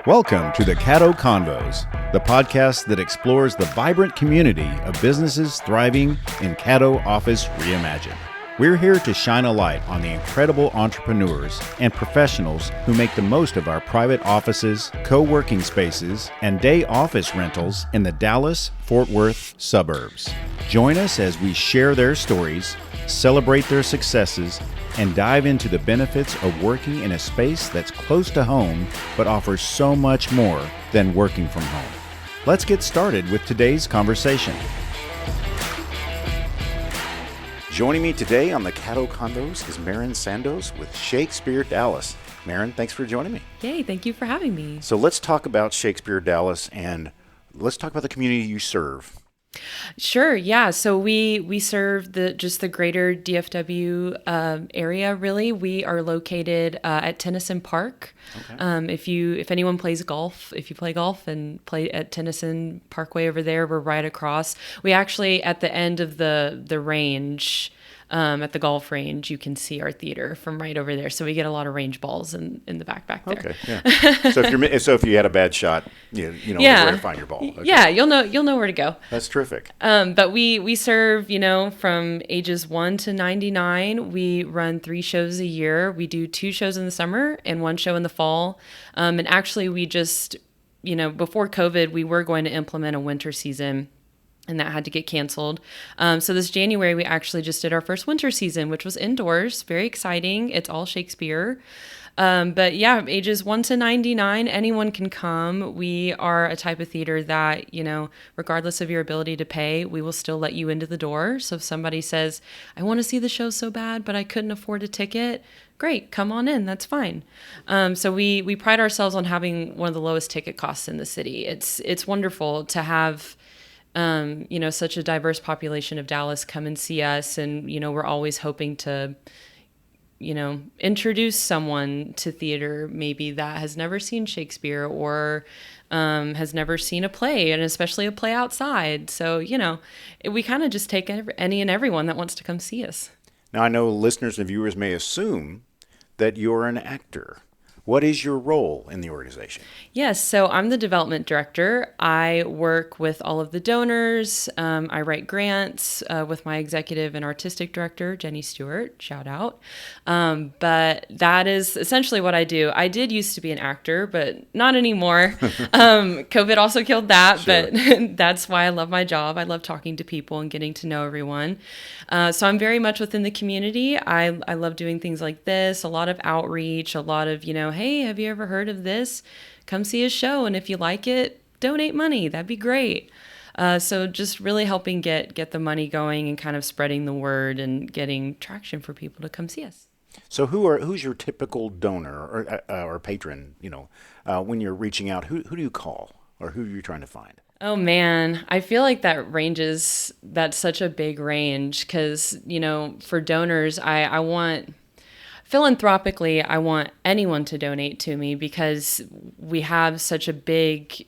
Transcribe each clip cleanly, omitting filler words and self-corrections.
Welcome to the Caddo Convos, the podcast that explores the vibrant community of businesses thriving in Caddo Office Reimagined. We're here to shine a light on the incredible entrepreneurs and professionals who make the most of our private offices, co-working spaces, and day office rentals in the Dallas-Fort Worth suburbs. Join us as we share their stories, celebrate their successes, and dive into the benefits of working in a space that's close to home but offers so much more than working from home. Let's get started with today's conversation. Joining me today on the Caddo Convos is Marin Sandoz with Shakespeare Dallas. Marin, thanks for joining me. Yay, thank you for having me. So let's talk about Shakespeare Dallas and let's talk about the community you serve. Sure, yeah. So we serve the greater DFW area. Really, we are located at Tennyson Park. Okay. If anyone plays golf, if you play golf and play at Tennyson Parkway over there, we're right across. We actually at the end of the range. At the golf range, you can see our theater from right over there. So we get a lot of range balls in the back there. Okay, yeah. So if you had a bad shot, you know where to find your ball. Okay. Yeah, you'll know where to go. That's terrific. But we serve, from ages 1 to 99. We run 3 shows a year. We do 2 shows in the summer and 1 show in the fall. And actually, we just, before COVID, we were going to implement a winter season. And that had to get canceled. So this January, we actually just did our first winter season, which was indoors. Very exciting. It's all Shakespeare. But yeah, ages 1 to 99, anyone can come. We are a type of theater that, regardless of your ability to pay, we will still let you into the door. So if somebody says, I want to see the show so bad, but I couldn't afford a ticket, great, come on in. That's fine. So we pride ourselves on having one of the lowest ticket costs in the city. It's wonderful to have such a diverse population of Dallas come and see us. And, we're always hoping to, introduce someone to theater maybe that has never seen Shakespeare or has never seen a play, and especially a play outside. So, we kind of just take any and everyone that wants to come see us. Now, I know listeners and viewers may assume that you're an actor. What is your role in the organization? Yes, so I'm the development director. I work with all of the donors. I write grants with my executive and artistic director, Jenny Stewart, shout out. But that is essentially what I do. I did used to be an actor, but not anymore. COVID also killed that, sure. But that's why I love my job. I love talking to people and getting to know everyone. So I'm very much within the community. I love doing things like this, a lot of outreach, a lot of, hey, have you ever heard of this? Come see a show, and if you like it, donate money. That'd be great. So just really helping get the money going and kind of spreading the word and getting traction for people to come see us. So who's your typical donor or patron? When you're reaching out, who do you call or who are you trying to find? Oh man, I feel like that's such a big range because, for donors, I want... Philanthropically, I want anyone to donate to me because we have such a big,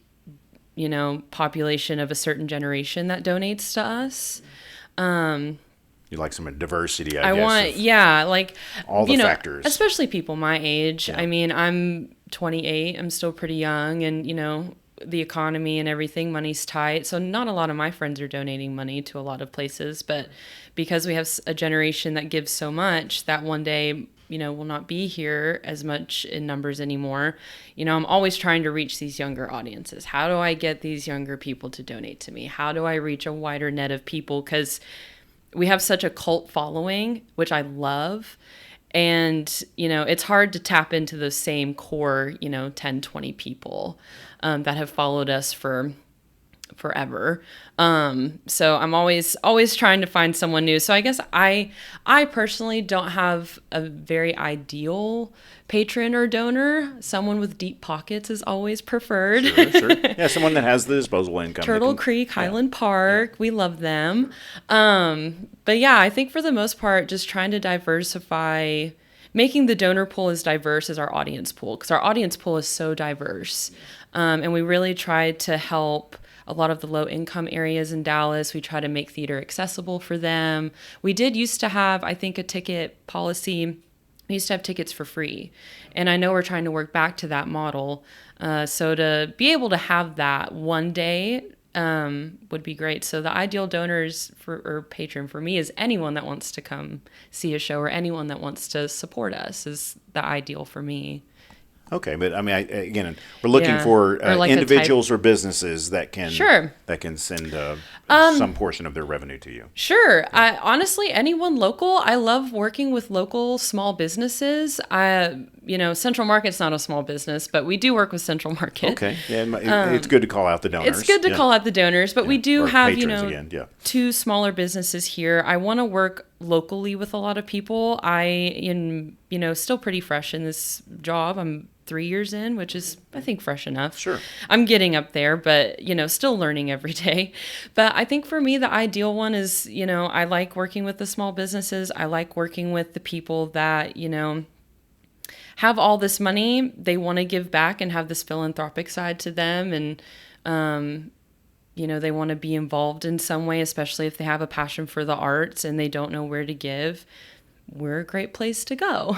population of a certain generation that donates to us. You like some diversity, I guess. All the factors. Especially people my age. Yeah. I mean, I'm 28. I'm still pretty young, and the economy and everything, money's tight. So not a lot of my friends are donating money to a lot of places, but because we have a generation that gives so much that one day, will not be here as much in numbers anymore. I'm always trying to reach these younger audiences. How do I get these younger people to donate to me? How do I reach a wider net of people? Because we have such a cult following, which I love. And, it's hard to tap into those same core, 10, 20 people that have followed us for forever. So I'm always trying to find someone new. So I guess I personally don't have a very ideal patron or donor. Someone with deep pockets is always preferred. Sure. Yeah, someone that has the disposable income. Turtle Creek, Highland Park, we love them. But yeah, I think for the most part, just trying to diversify, making the donor pool as diverse as our audience pool, because our audience pool is so diverse. And we really try to help a lot of the low-income areas in Dallas. We try to make theater accessible for them. We did used to have, I think, a ticket policy we used to have tickets for free. And I know we're trying to work back to that model. So to be able to have that one day would be great. So the ideal donors or patron for me is anyone that wants to come see a show, or anyone that wants to support us is the ideal for me. Okay, but I mean, again, we're looking Yeah. for Or like individuals or businesses that can Sure. send some portion of their revenue to you. Sure. Honestly, anyone local. I love working with local small businesses. Central Market's not a small business, but we do work with Central Market. Okay, yeah, it's good to call out the donors. It's good to call out the donors, but we do Or have, patrons again, yeah. 2 smaller businesses here. I want to work locally with a lot of people. I am, still pretty fresh in this job. I'm 3 years in, which is, I think, fresh enough. Sure. I'm getting up there, but, still learning every day. But I think for me, the ideal one is, I like working with the small businesses. I like working with the people that, have all this money. They want to give back and have this philanthropic side to them. And, they want to be involved in some way, especially if they have a passion for the arts and they don't know where to give. We're a great place to go.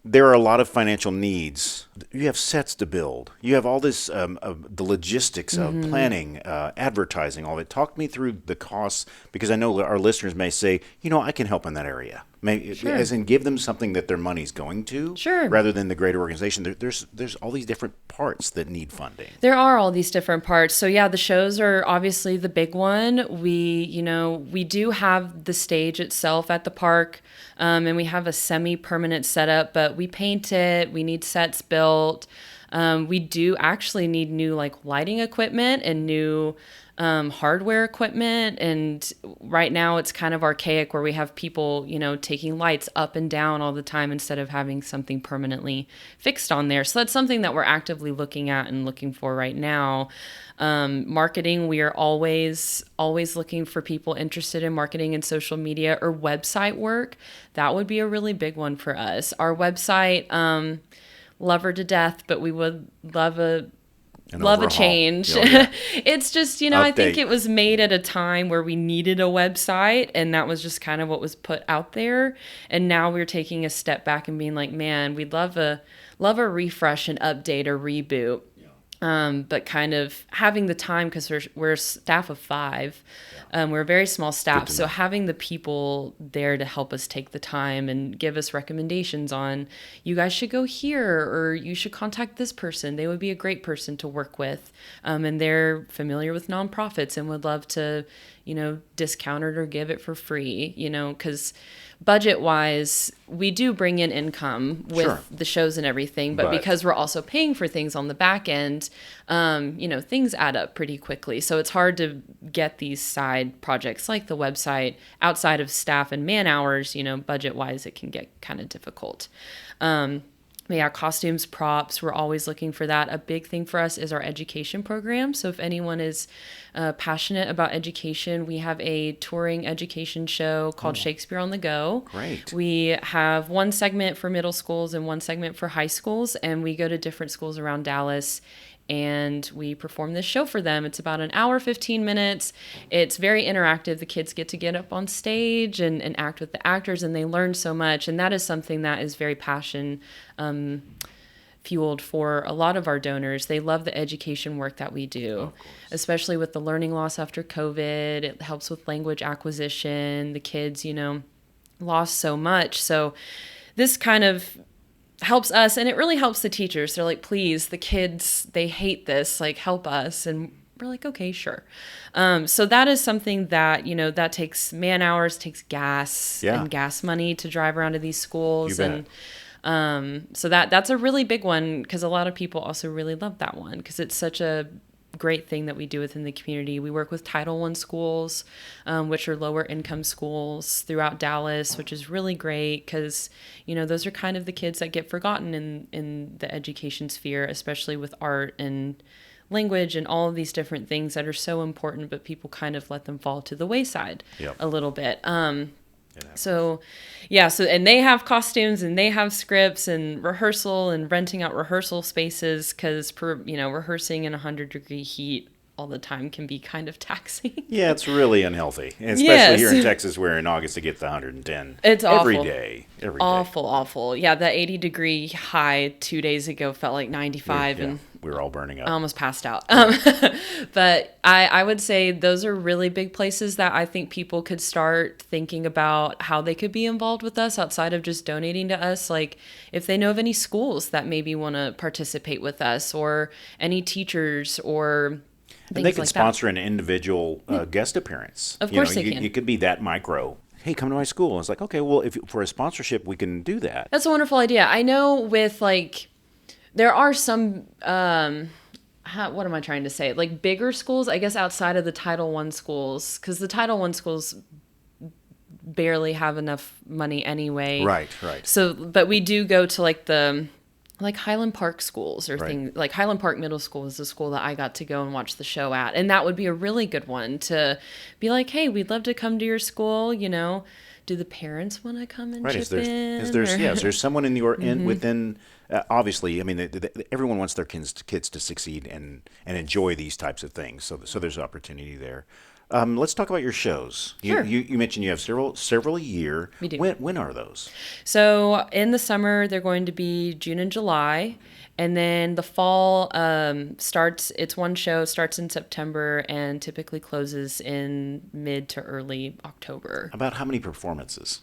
There are a lot of financial needs. You have sets to build. You have all this, the logistics of planning, advertising, all of it. Talk me through the costs, because I know our listeners may say, I can help in that area. Sure. As in give them something that their money's going to, Sure. rather than the greater organization. There's all these different parts that need funding. There are all these different parts. So yeah, the shows are obviously the big one. We do have the stage itself at the park, and we have a semi-permanent setup, but we paint it. We need sets built. We do actually need new lighting equipment and new hardware equipment. And right now it's kind of archaic where we have people, taking lights up and down all the time instead of having something permanently fixed on there. So that's something that we're actively looking at and looking for right now. Marketing, we are always looking for people interested in marketing and social media or website work. That would be a really big one for us. Our website, love her to death, but we would love a change. Oh, yeah. It's just, I think it was made at a time where we needed a website, and that was just kind of what was put out there. And now we're taking a step back and being like, man, we'd love a refresh and update or reboot. But kind of having the time, because we're a staff of 5. We're a very small staff. So having the people there to help us take the time and give us recommendations on, you guys should go here, or you should contact this person. They would be a great person to work with. And they're familiar with nonprofits and would love to, discount it or give it for free, because budget-wise, we do bring in income with the shows and everything, but because we're also paying for things on the back end, things add up pretty quickly. So it's hard to get these side projects like the website outside of staff and man hours. Budget-wise, it can get kind of difficult. Yeah, costumes, props, we're always looking for that. A big thing for us is our education program. So if anyone is passionate about education, we have a touring education show called Shakespeare on the Go. Great. We have one segment for middle schools and one segment for high schools, and we go to different schools around Dallas, and we perform this show for them. It's about an hour, 15 minutes. It's very interactive. The kids get to get up on stage and act with the actors, and they learn so much. And that is something that is very passion fueled for a lot of our donors. They love the education work that we do, especially with the learning loss after COVID. It helps with language acquisition. The kids, lost so much. So this kind of helps us, and it really helps the teachers. They're like, please, the kids, they hate this, help us. And we're like, okay, sure. So that is something that, that takes man hours, takes gas and gas money to drive around to these schools. And so that's a really big one, because a lot of people also really love that one, because it's such a great thing that we do within the community. We work with Title I schools, which are lower income schools throughout Dallas, which is really great, because those are kind of the kids that get forgotten in the education sphere, especially with art and language and all of these different things that are so important, but people kind of let them fall to the wayside a little bit. So and they have costumes and they have scripts and rehearsal and renting out rehearsal spaces, because rehearsing in 100-degree heat all the time can be kind of taxing. Yeah, it's really unhealthy, and especially Yes. here in Texas, where in August it gets 110. It's every awful. day. Awful. Yeah, that 80-degree high 2 days ago felt like 95, and We were all burning up. I almost passed out. But I would say those are really big places that I think people could start thinking about how they could be involved with us outside of just donating to us. Like if they know of any schools that maybe want to participate with us, or any teachers, or And they can like sponsor an individual guest appearance. Of course they can. You could be that micro. Hey, come to my school. And it's like, okay, well, if for a sponsorship, we can do that. That's a wonderful idea. I know with like, there are some, what am I trying to say? Like bigger schools, I guess, outside of the Title I schools, because the Title I schools barely have enough money anyway. Right. So, but we do go to like Highland Park schools or things like Highland Park Middle School is the school that I got to go and watch the show at. And that would be a really good one to be like, hey, we'd love to come to your school. Do the parents want to come and chip in? Is there someone in your within? Obviously, I mean, everyone wants their kids to succeed and enjoy these types of things. So there's opportunity there. Let's talk about your shows. Sure. You mentioned you have several a year. We do. When are those? So in the summer, they're going to be June and July. And then the fall it's one show, starts in September and typically closes in mid to early October. About how many performances?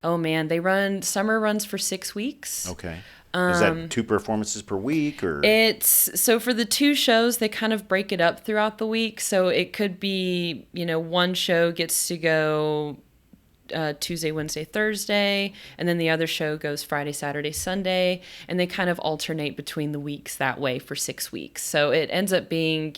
Oh man, summer runs for 6 weeks. Okay. Is that 2 performances per week, or? So for the 2 shows, they kind of break it up throughout the week. So it could be, one show gets to go Tuesday, Wednesday, Thursday, and then the other show goes Friday, Saturday, Sunday, and they kind of alternate between the weeks that way for 6 weeks. So it ends up being,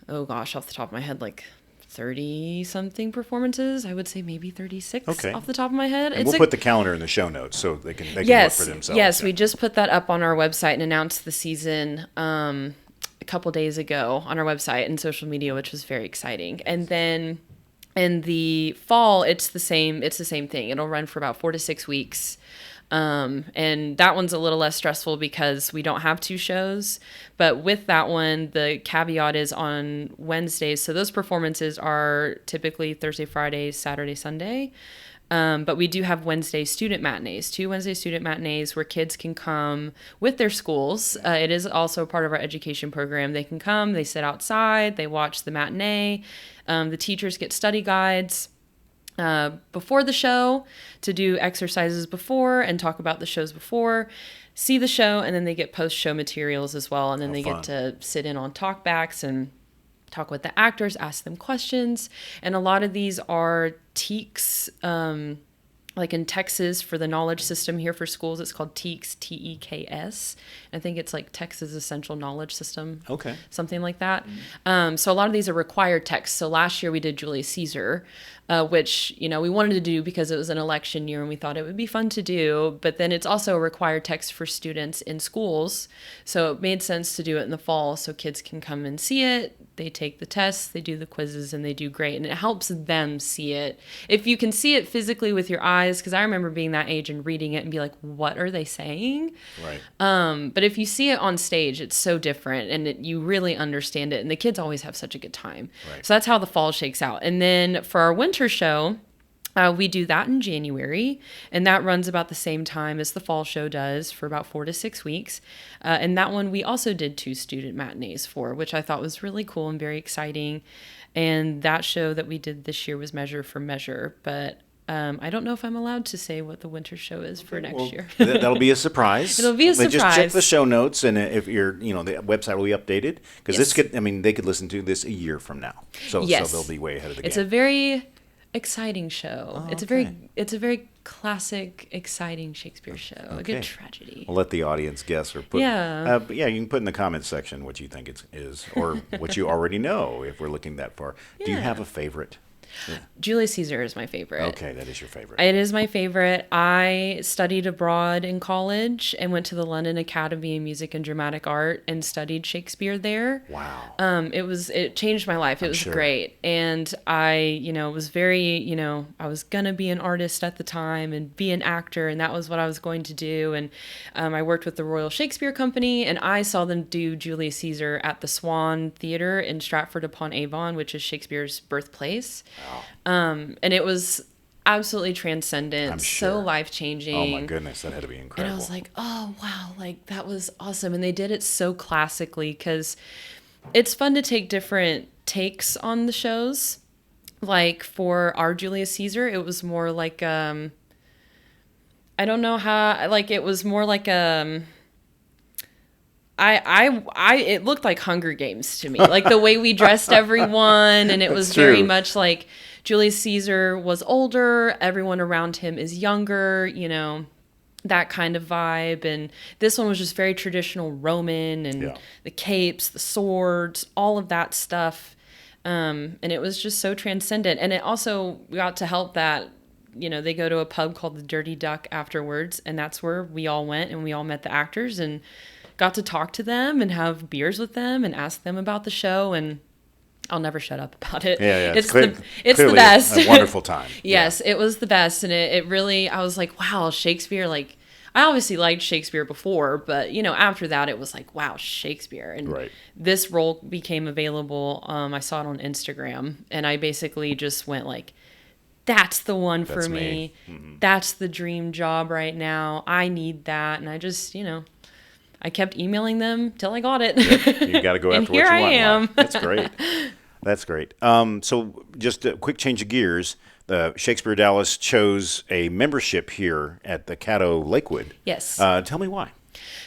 oh gosh, off the top of my head, like 30 something performances. I would say maybe 36 off the top of my head. And we'll put the calendar in the show notes so they can look for themselves. Yes, we just put that up on our website and announced the season a couple days ago on our website and social media, which was very exciting. And then in the fall, it's the same thing. It'll run for about 4 to 6 weeks. And that one's a little less stressful because we don't have 2 shows. But with that one, the caveat is on Wednesdays. So those performances are typically Thursday, Friday, Saturday, Sunday. But we do have Wednesday student matinees, 2 Wednesday student matinees where kids can come with their schools. It is also part of our education program. They can come, they sit outside, they watch the matinee. The teachers get study guides before the show to do exercises before and talk about the shows before, see the show, and then they get post-show materials as well. And then they get to sit in on talkbacks and talk with the actors, ask them questions. And a lot of these are TEKS, like in Texas for the knowledge system here for schools, it's called TEKS, TEKS. I think it's like Texas Essential Knowledge System. Okay. Something like that. So a lot of these are required texts. So last year we did Julius Caesar, which, we wanted to do because it was an election year and we thought it would be fun to do. But then it's also a required text for students in schools. So it made sense to do it in the fall so kids can come and see it. They take the tests, they do the quizzes, and they do great. And it helps them see it. If you can see it physically with your eyes, because I remember being that age and reading it and be like, what are they saying? Right. But if you see it on stage, it's so different and you really understand it. And the kids always have such a good time. Right. So that's how the fall shakes out. And then for our winter show, we do that in January, and that runs about the same time as the fall show does for about 4 to 6 weeks. And that one we also did 2 student matinees for, which I thought was really cool and very exciting. And that show that we did this year was Measure for Measure, but I don't know if I'm allowed to say what the winter show is for next year. That'll be a surprise. It'll be a surprise. Just check the show notes, and if the website will be updated because they could listen to this a year from now. So they'll be way ahead of the game. It's a very exciting show. Oh, it's a very classic, exciting Shakespeare show. A good tragedy. We'll let the audience guess or put. But you can put in the comments section what you think it is or what you already know if we're looking that far. Do you have a favorite? Yeah. Julius Caesar is my favorite. Okay, that is your favorite. It is my favorite. I studied abroad in college and went to the London Academy of Music and Dramatic Art and studied Shakespeare there. Wow. It changed my life. It was great. And I, was very, I was going to be an artist at the time and be an actor, and that was what I was going to do. And I worked with the Royal Shakespeare Company, and I saw them do Julius Caesar at the Swan Theater in Stratford-upon-Avon, which is Shakespeare's birthplace. Wow. And it was absolutely transcendent, I'm sure. So life-changing. Oh my goodness, that had to be incredible. And I was like, oh wow, like that was awesome. And they did it so classically, because it's fun to take different takes on the shows. Like for our Julius Caesar, it was more like I don't know how, like it was more like it looked like Hunger Games to me, like the way we dressed everyone, and it was very much like Julius Caesar was older, everyone around him is younger, that kind of vibe. And this one was just very traditional Roman, and the capes, the swords, all of that stuff. And it was just so transcendent. And it also got to help that, they go to a pub called the Dirty Duck afterwards, and that's where we all went, and we all met the actors and got to talk to them and have beers with them and ask them about the show. And I'll never shut up about it. Yeah. It's the best. A wonderful time. Yes, it was the best. And it really, I was like, wow, Shakespeare, like, I obviously liked Shakespeare before, but, after that, it was like, wow, Shakespeare. And this role became available. I saw it on Instagram, and I basically just went like, that's the one for me. Mm-hmm. That's the dream job right now. I need that. And I just, I kept emailing them till I got it. Yep. You got to go after what you want. And here I am. That's great. That's great. So just a quick change of gears. Shakespeare Dallas chose a membership here at the Caddo Lakewood. Yes. Tell me why.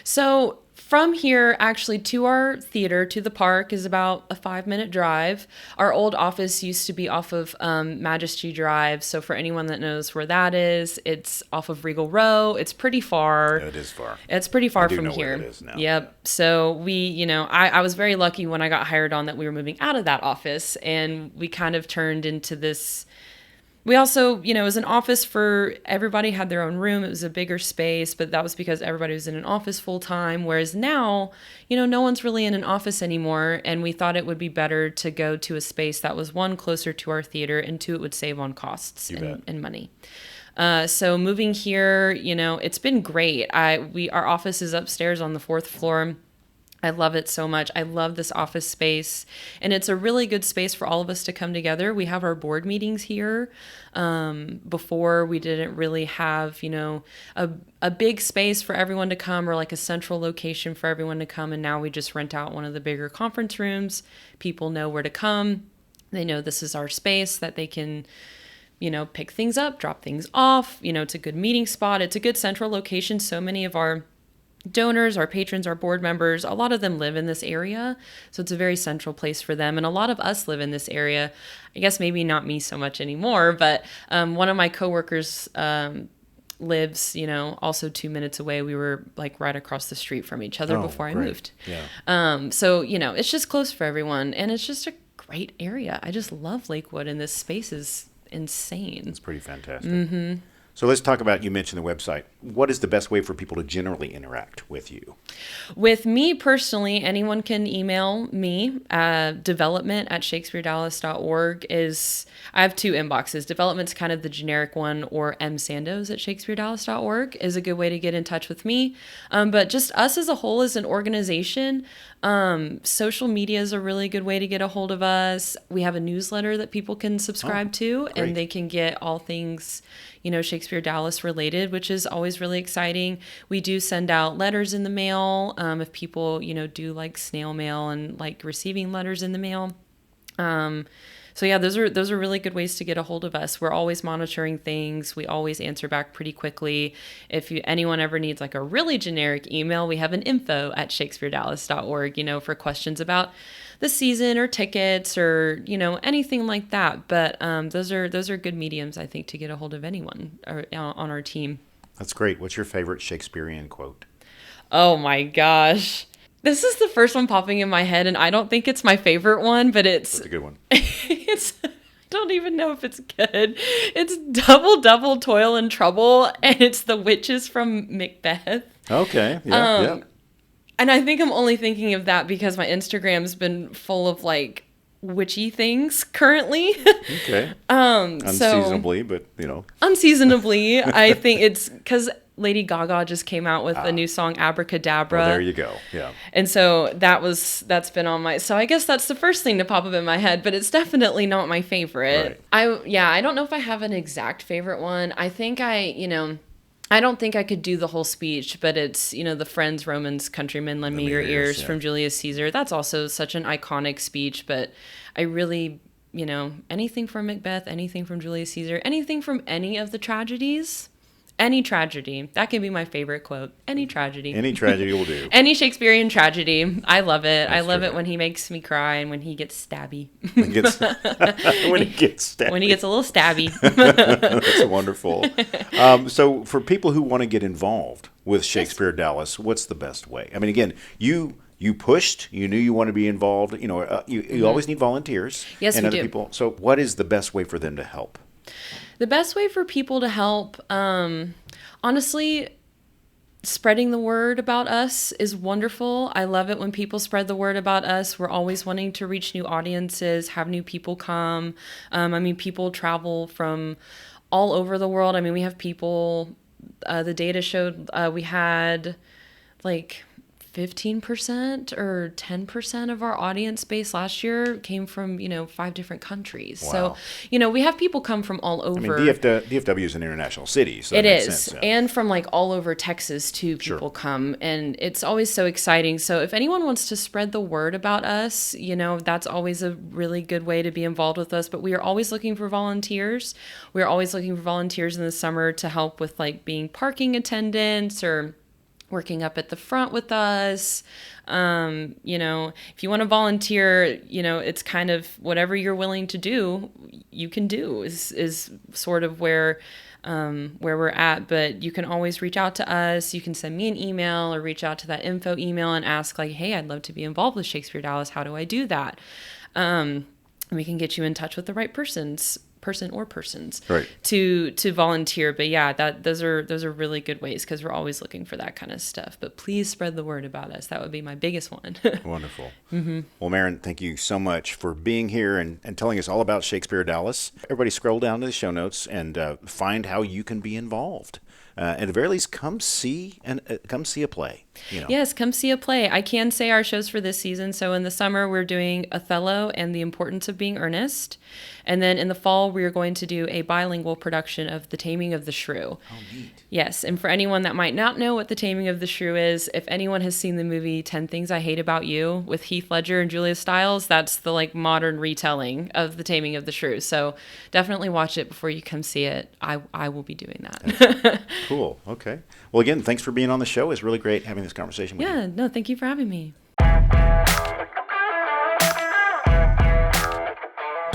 So from here, actually, to our theater, to the park, is about a 5-minute drive. Our old office used to be off of Majesty Drive. So for anyone that knows where that is, it's off of Regal Row. It's pretty far. Yeah, it is far. It's pretty far from here. Where it is now. Yep. So we, I was very lucky when I got hired on that we were moving out of that office, and we kind of turned into this. We also, it was an office for everybody had their own room. It was a bigger space, but that was because everybody was in an office full time. Whereas now, no one's really in an office anymore. And we thought it would be better to go to a space that was, one, closer to our theater, and two, it would save on costs and money. So moving here, it's been great. Our office is upstairs on the 4th floor. I love it so much. I love this office space, and it's a really good space for all of us to come together. We have our board meetings here. Before, we didn't really have, a big space for everyone to come, or like a central location for everyone to come. And now we just rent out one of the bigger conference rooms. People know where to come. They know this is our space that they can, pick things up, drop things off. It's a good meeting spot. It's a good central location. So many of our donors, our patrons, our board members, a lot of them live in this area. So it's a very central place for them. And a lot of us live in this area. I guess maybe not me so much anymore, but one of my coworkers lives, also 2 minutes away. We were like right across the street from each other before I moved. Yeah. So, it's just close for everyone. And it's just a great area. I just love Lakewood, and this space is insane. It's pretty fantastic. Mm-hmm. So let's talk about, you mentioned the website. What is the best way for people to generally interact with you? With me personally, anyone can email me. Development@shakespearedallas.org I have 2 inboxes. Development's kind of the generic one, or msandoz@shakespearedallas.org is a good way to get in touch with me. But just us as a whole, as an organization, social media is a really good way to get a hold of us. We have a newsletter that people can subscribe to, great. and they can get all things, Shakespeare Dallas related, which is always really exciting. We do send out letters in the mail. If people, do like snail mail and like receiving letters in the mail. So yeah, those are really good ways to get a hold of us. We're always monitoring things. We always answer back pretty quickly. If anyone ever needs like a really generic email, we have an info@shakespearedallas.org, for questions about the season or tickets or, anything like that. But those are good mediums, I think, to get a hold of anyone on our team. That's great. What's your favorite Shakespearean quote? Oh my gosh. This is the first one popping in my head, and I don't think it's my favorite one, but That's a good one. I don't even know if it's good. It's Double Toil and Trouble, and it's the witches from Macbeth. Okay. Yeah. And I think I'm only thinking of that because my Instagram's been full of like witchy things currently. Okay. Unseasonably, but Unseasonably, I think it's because Lady Gaga just came out with a new song, Abracadabra. Well, there you go. Yeah. And so that's been on my, so I guess that's the first thing to pop up in my head, but it's definitely not my favorite. Right. I don't know if I have an exact favorite one. I think I don't think I could do the whole speech, but it's, the Friends, Romans, Countrymen, Lend Me Your Ears from Julius Caesar. That's also such an iconic speech, but I really, anything from Macbeth, anything from Julius Caesar, anything from any of the tragedies. Any tragedy. That can be my favorite quote. Any tragedy. Any tragedy will do. Any Shakespearean tragedy. I love it. I love it when he makes me cry and when he gets stabby. When he gets stabby. When he gets a little stabby. That's wonderful. So for people who want to get involved with Shakespeare Dallas, what's the best way? I mean, again, you pushed, you knew you want to be involved. You always need volunteers. Yes, and we other do. people. So what is the best way for them to help? The best way for people to help, honestly, spreading the word about us is wonderful. I love it when people spread the word about us. We're always wanting to reach new audiences, have new people come. People travel from all over the world. We have people, the data showed we had like 15% or 10% of our audience base last year came from, 5 different countries. Wow. So, we have people come from all over. DFW is an international city. So it is. Sense, yeah. And from like all over Texas too, people come. And it's always so exciting. So if anyone wants to spread the word about us, that's always a really good way to be involved with us. But we are always looking for volunteers. We're always looking for volunteers in the summer to help with like being parking attendants or working up at the front with us. If you want to volunteer, it's kind of whatever you're willing to do, you can do is sort of where we're at. But you can always reach out to us. You can send me an email or reach out to that info email and ask like, hey, I'd love to be involved with Shakespeare Dallas. How do I do that? We can get you in touch with the right person or persons right. to volunteer. But yeah, those are really good ways because we're always looking for that kind of stuff. But please spread the word about us. That would be my biggest one. Wonderful. Mm-hmm. Well, Marin, thank you so much for being here and telling us all about Shakespeare Dallas. Everybody scroll down to the show notes and find how you can be involved. At the very least, come see a play. Yes, come see a play. I can say our shows for this season. So in the summer, we're doing Othello and the Importance of Being Earnest. And then in the fall, we are going to do a bilingual production of The Taming of the Shrew. Oh, neat. Yes, and for anyone that might not know what The Taming of the Shrew is, if anyone has seen the movie 10 Things I Hate About You with Heath Ledger and Julia Stiles, that's the like modern retelling of The Taming of the Shrew. So definitely watch it before you come see it. I will be doing that. Cool. Okay. Well, again, thanks for being on the show. It's really great having this conversation with you. Yeah, no, thank you for having me.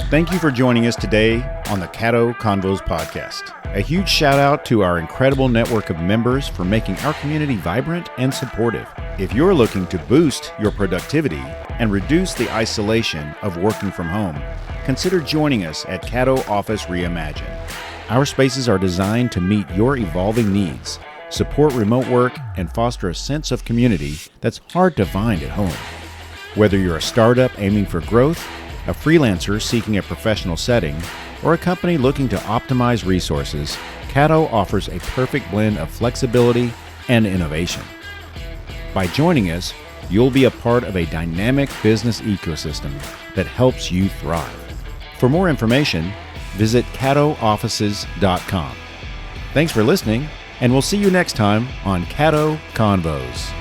Thank you for joining us today on the Caddo Convos podcast. A huge shout out to our incredible network of members for making our community vibrant and supportive. If you're looking to boost your productivity and reduce the isolation of working from home, consider joining us at Caddo Office Reimagined. Our spaces are designed to meet your evolving needs, support remote work, and foster a sense of community that's hard to find at home. Whether you're a startup aiming for growth, a freelancer seeking a professional setting, or a company looking to optimize resources, Caddo offers a perfect blend of flexibility and innovation. By joining us, you'll be a part of a dynamic business ecosystem that helps you thrive. For more information, visit caddooffices.com. Thanks for listening, and we'll see you next time on Caddo Convos.